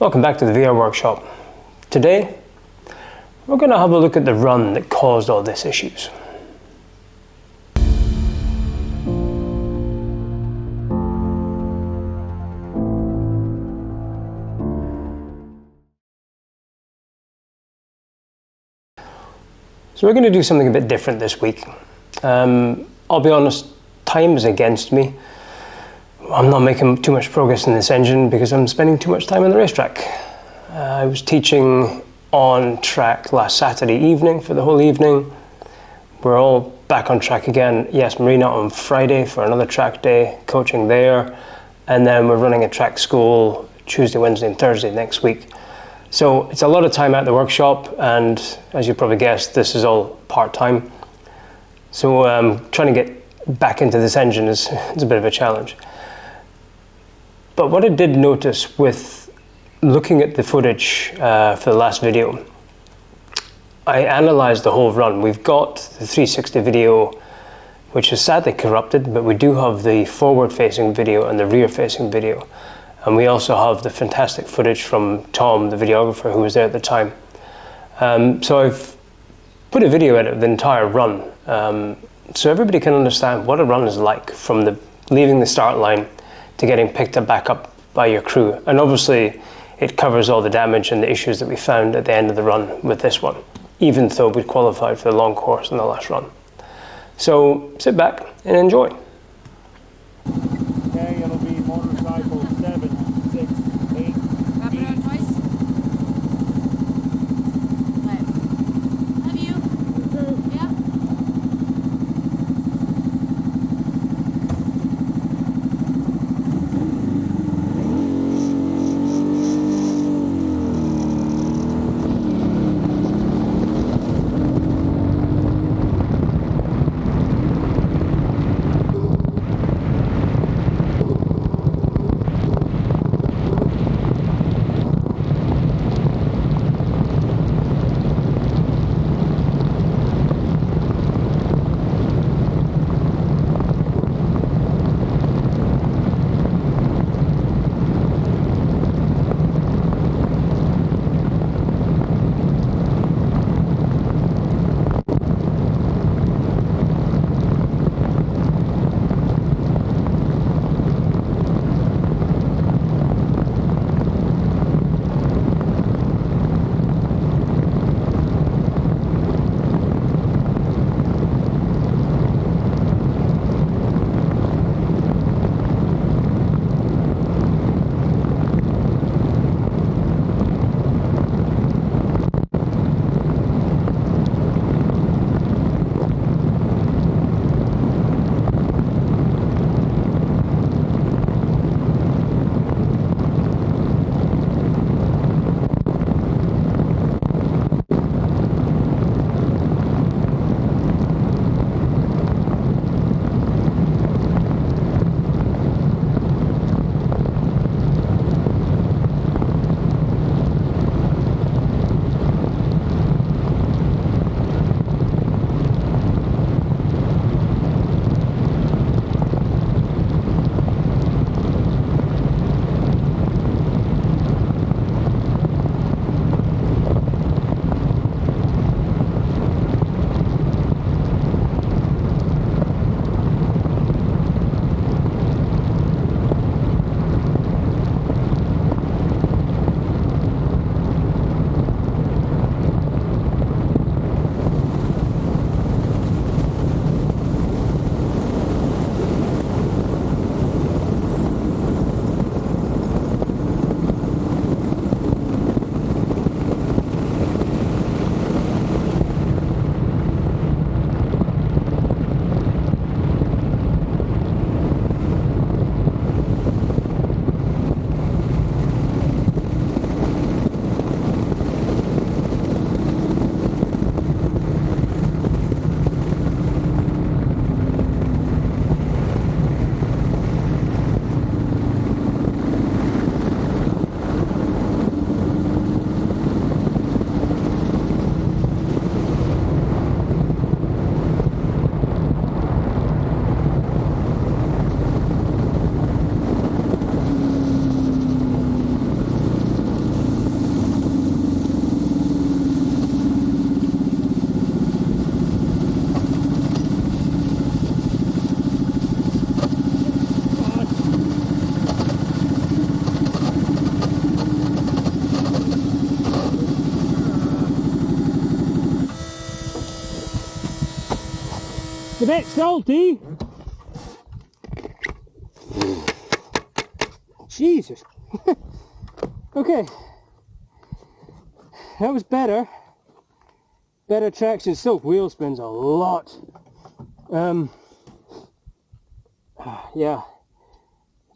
Welcome back to the VR workshop. Today, we're going to have a look at the run that caused all these issues. So we're going to do something a bit different this week. I'll be honest, time is against me. I'm not making too much progress in this engine because I'm spending too much time on the racetrack. I was teaching on track last Saturday evening for the whole evening. We're all back on track again. Yes, Marina on Friday for another track day, coaching there. And then we're running a track school Tuesday, Wednesday and Thursday next week. So it's a lot of time at the workshop, and as you probably guessed, this is all part-time. So trying to get back into this engine is a bit of a challenge. But what I did notice with looking at the footage for the last video, I analysed the whole run. We've got the 360 video, which is sadly corrupted, but we do have the forward-facing video and the rear-facing video. And we also have the fantastic footage from Tom, the videographer, who was there at the time. So I've put a video in of the entire run, so everybody can understand what a run is like from leaving the start line to getting picked back up by your crew. And obviously it covers all the damage and the issues that we found at the end of the run with this one, even though we qualified for the long course in the last run. So sit back and enjoy. Okay, it'll be motorcycle 7, 6, 8. Wrap it around twice. Have you? Yeah. a bit salty. Jesus. Okay. That was better. Better traction. Still wheel spins a lot. Yeah.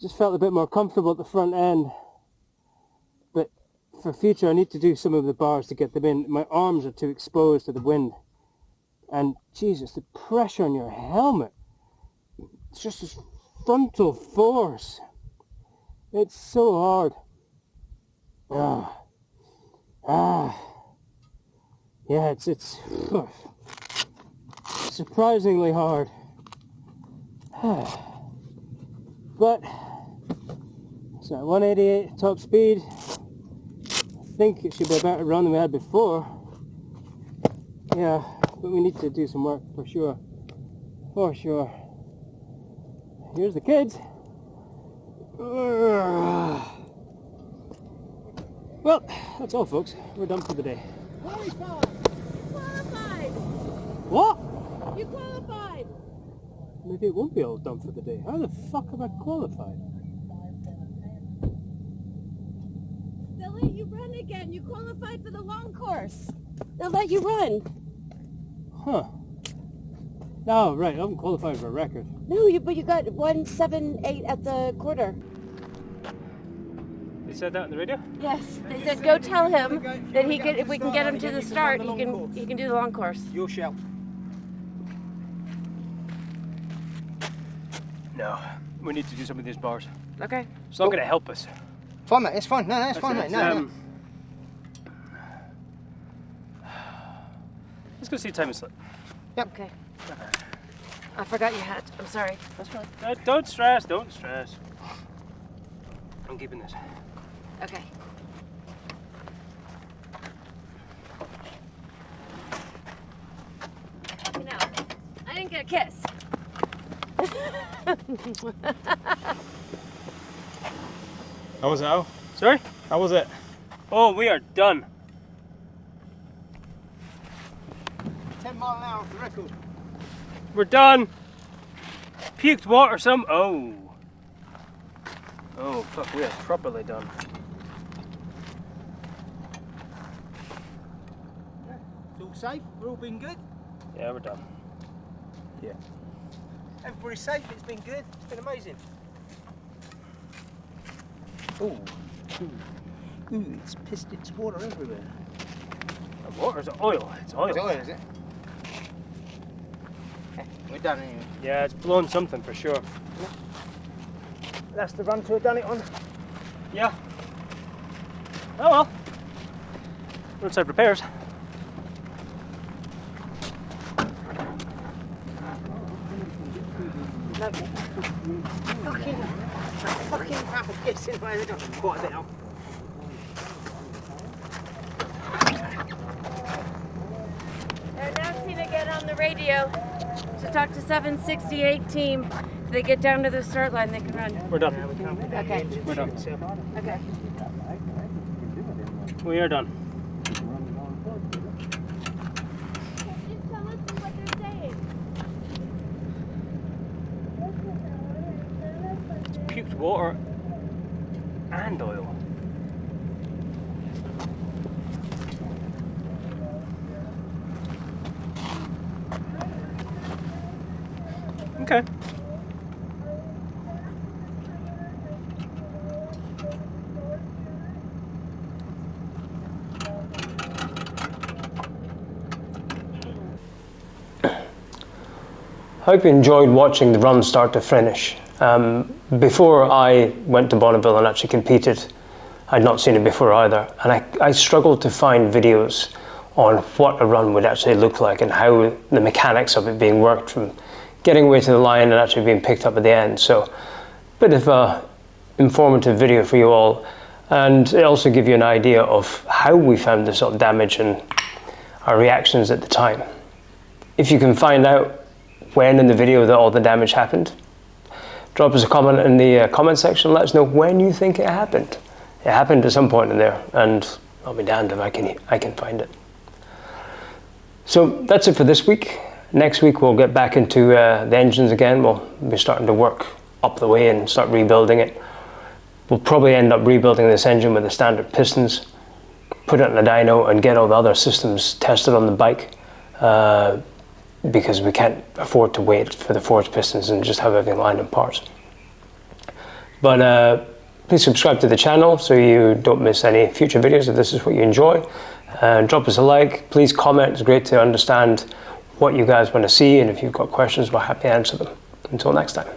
Just felt a bit more comfortable at the front end. But for future I need to do some of the bars to get them in. My arms are too exposed to the wind. And Jesus, the pressure on your helmet. It's just this frontal force. It's so hard. Yeah, it's surprisingly hard. But so 188 top speed. I think it should be a better run than we had before. Yeah, but we need to do some work for sure. For sure. Here's the kids. Well, that's all, folks. We're done for the day. Qualified. What? You qualified. Maybe it won't be all done for the day. How the fuck have I qualified? They'll let you run again. You qualified for the long course. They'll let you run. Huh. No, right. I haven't qualified for a record. No, but you got 178 at the quarter. They said that on the radio? Yes, they said go tell him that if we can get him to the start, he can do the long course. Your shout. No. We need to do some of these bars. Okay. It's not going to help us. Fine, mate. It's fine. No, it's fine, mate. No. Let's go see time and slip. Okay. I forgot your hat. I'm sorry. That's right. Don't stress. Don't stress. I'm keeping this. Okay. You know, I didn't get a kiss. How was it, Al? Sorry? How was it? Oh, we are done. 10 mile an hour off the record. We're done. Puked water some. Oh. Oh, fuck, we are properly done. It's all safe. We're all been good. Yeah, we're done. Yeah. Everybody's safe. It's been good. It's been amazing. Ooh. Ooh, it's pissed its water everywhere. The water's oil. It's oil. It's oil, is it? We're done anyway. Yeah, it's blown something for sure. That's the run to have done it on. Yeah. Oh well. Roadside repairs. Lovely. Fucking crap of guessing where they got quite a bit up. They're announcing again on the radio to talk to 768 team. If they get down to the start line, they can run. We're done. Okay. We're done. Okay. We are done. Just tell us what they're saying. Puked water and oil. Okay. I hope you enjoyed watching the run start to finish. Before I went to Bonneville and actually competed, I'd not seen it before either, and I struggled to find videos on what a run would actually look like and how the mechanics of it being worked, from getting away to the line and actually being picked up at the end. So a bit of a informative video for you all, and it also give you an idea of how we found this sort of damage and our reactions at the time. If you can find out when in the video that all the damage happened, drop us a comment in the comment section. Let us know when you think it happened. It happened at some point in there, and I'll be damned if I can find it. So that's it for this week. Next week we'll get back into the engines again. We'll be starting to work up the way and start rebuilding it. We'll probably end up rebuilding this engine with the standard pistons, put it in a dyno and get all the other systems tested on the bike, because we can't afford to wait for the forged pistons and just have everything lined in parts. But please subscribe to the channel so you don't miss any future videos if this is what you enjoy. Drop us a like, please comment. It's great to understand what you guys want to see, and if you've got questions, we're happy to answer them. Until next time.